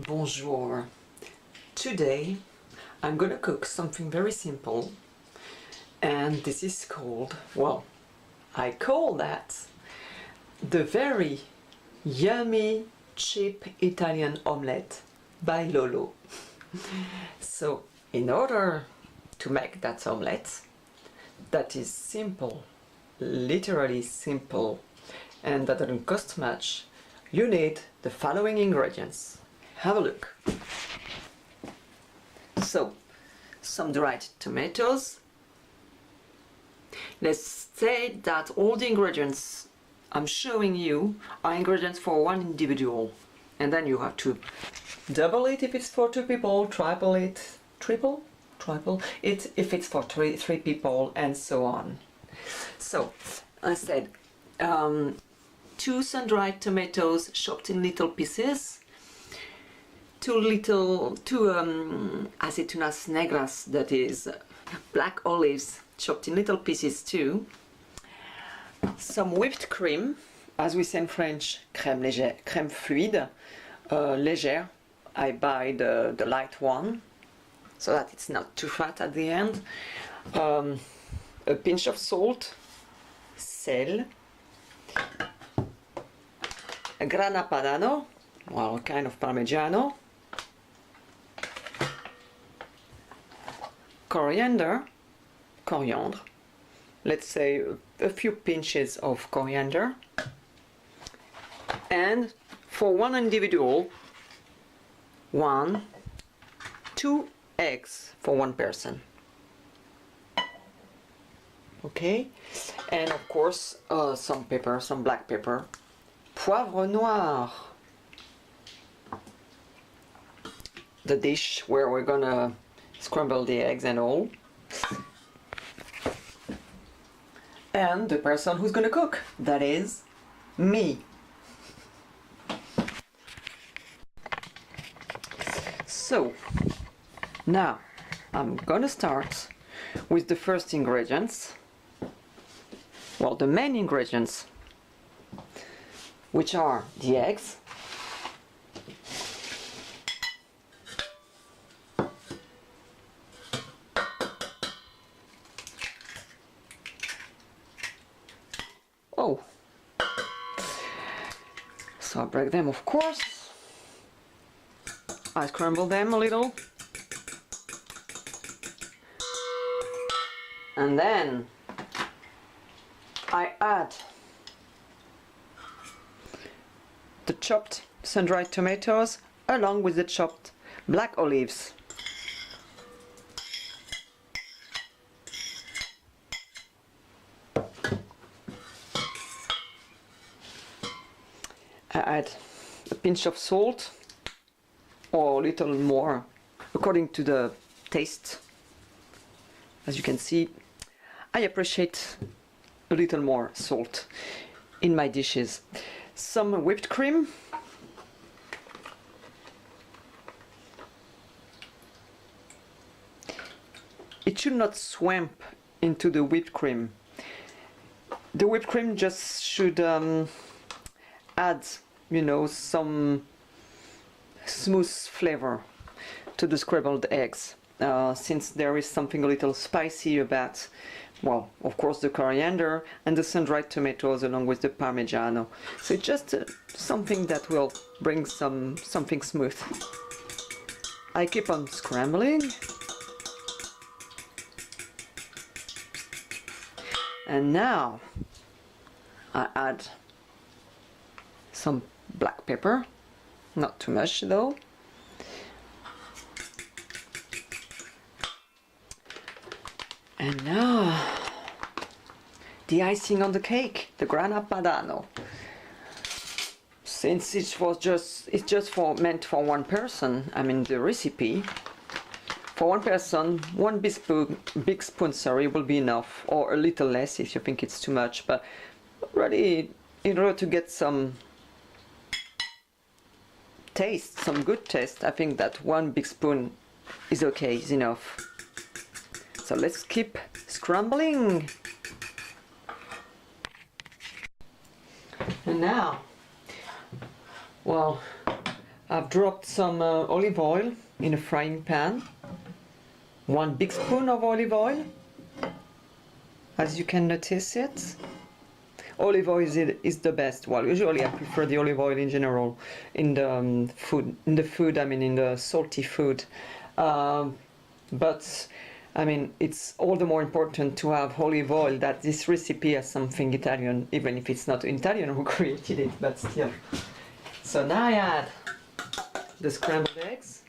Bonjour. Today I'm gonna cook something very simple, and this is called, well, I call that the very yummy cheap Italian omelette by Lolo. So in order to make that omelette that is simple, literally simple, and that doesn't cost much, you need the following ingredients. Have a look. So, some dried tomatoes. Let's say that all the ingredients I'm showing you are ingredients for one individual, and then you have to double it if it's for two people, triple it, triple it if it's for three people, and so on. So, I said 2 sun-dried tomatoes chopped in little pieces, 2 aceitunas negras, that is black olives chopped in little pieces too, some whipped cream, as we say in French, crème légère, crème fluide, légère. I buy the light one so that it's not too fat at the end, a pinch of salt, sel, a grana padano, well, a kind of parmigiano, coriander, let's say a few pinches of coriander, and for one individual, 2 eggs for one person. Okay, and of course some pepper, some black pepper, poivre noir, the dish where we're gonna scramble the eggs and all, and the person who's gonna cook, that is me. So now I'm gonna start with the first ingredients, well, the main ingredients, which are the eggs, so I break them, of course, I scramble them a little, and then I add the chopped sun-dried tomatoes along with the chopped black olives. I add a pinch of salt, or a little more according to the taste. As you can see, I appreciate a little more salt in my dishes. Some whipped cream, it should not swamp into the whipped cream. The whipped cream just should add, you know, some smooth flavor to the scrambled eggs, since there is something a little spicy about, well, of course, the coriander and the sun-dried tomatoes along with the parmigiano. So it's just something that will bring something smooth. I keep on scrambling, and now I add some black pepper, not too much though, and now the icing on the cake, the grana padano. Since it's just meant for one person, I mean the recipe, for one person, one big spoon, will be enough, or a little less if you think it's too much, but really, in order to get some taste, some good taste, I think that one big spoon is okay, is enough. So let's keep scrambling. And now, well, I've dropped some olive oil in a frying pan. 1 big spoon of olive oil, as you can notice it. Olive oil is the best. Well, usually I prefer the olive oil in general in the food. I mean, in the salty food. But I mean, it's all the more important to have olive oil. That this recipe has something Italian, even if it's not Italian who created it, but still. So now I add the scrambled eggs.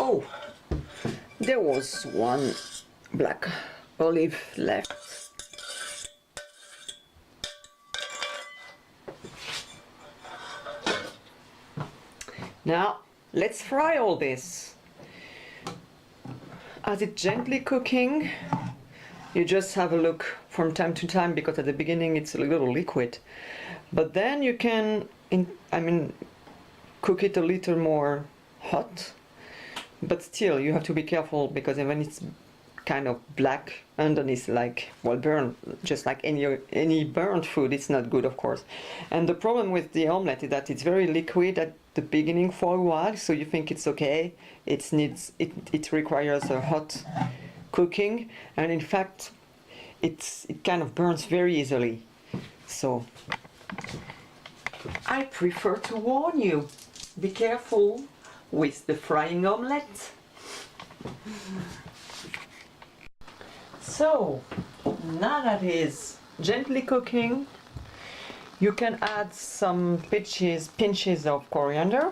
Oh, there was one black olive left. Now, let's fry all this. As it's gently cooking, you just have a look from time to time, because at the beginning it's a little liquid. But then you can, cook it a little more hot. But still, you have to be careful, because when it's kind of black underneath, like, well, burnt, just like any burnt food, it's not good, of course. And the problem with the omelette is that it's very liquid at the beginning for a while, so you think it's okay. It requires a hot cooking, and in fact, it kind of burns very easily. So I prefer to warn you, be careful with the frying omelette. So now that is gently cooking, you can add some pinches of coriander.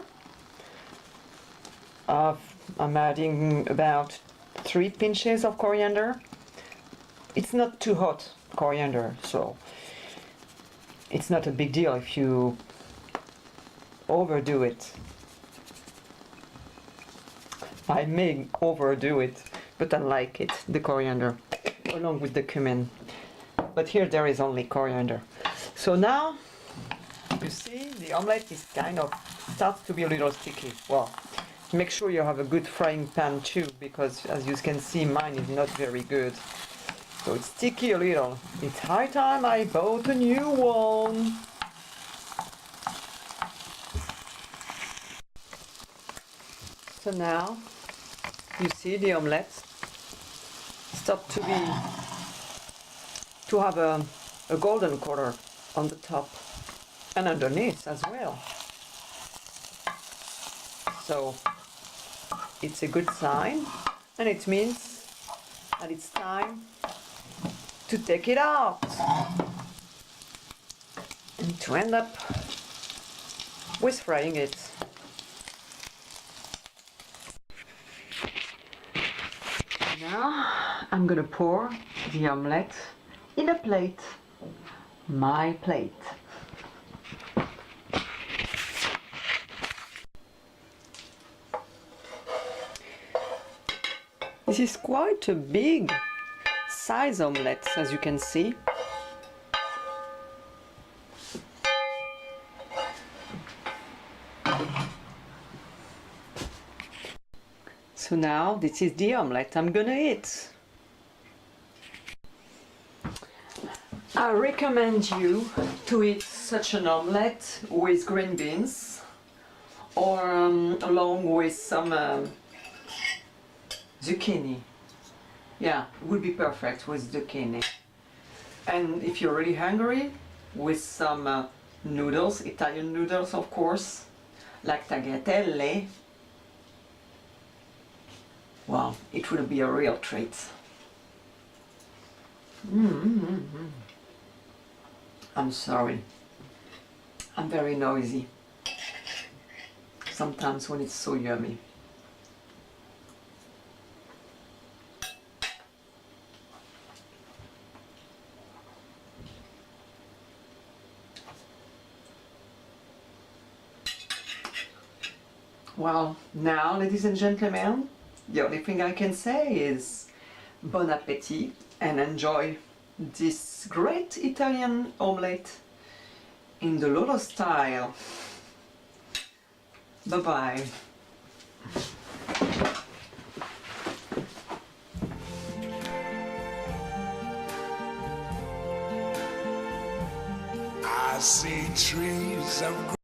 I'm adding about 3 pinches of coriander. It's not too hot coriander, so it's not a big deal if you overdo it. I may overdo it, but I like it, the coriander, along with the cumin. But here there is only coriander. So now, you see, the omelette is starts to be a little sticky. Well, make sure you have a good frying pan too, because as you can see, mine is not very good. So it's sticky a little. It's high time I bought a new one. So now, you see the omelette start to have a golden color on the top and underneath as well. So it's a good sign, and it means that it's time to take it out and to end up with frying it. Now I'm gonna pour the omelette in a plate, my plate. This is quite a big size omelette, as you can see. So now this is the omelette I'm gonna eat. I recommend you to eat such an omelette with green beans, or along with some zucchini. Yeah, it would be perfect with zucchini. And if you're really hungry, with some noodles, Italian noodles of course, like tagliatelle. Wow, it would be a real treat. I'm sorry. I'm very noisy. Sometimes when it's so yummy. Well, now, ladies and gentlemen, the only thing I can say is bon appétit and enjoy this great Italian omelette in the Lolo style. Bye bye. I see trees of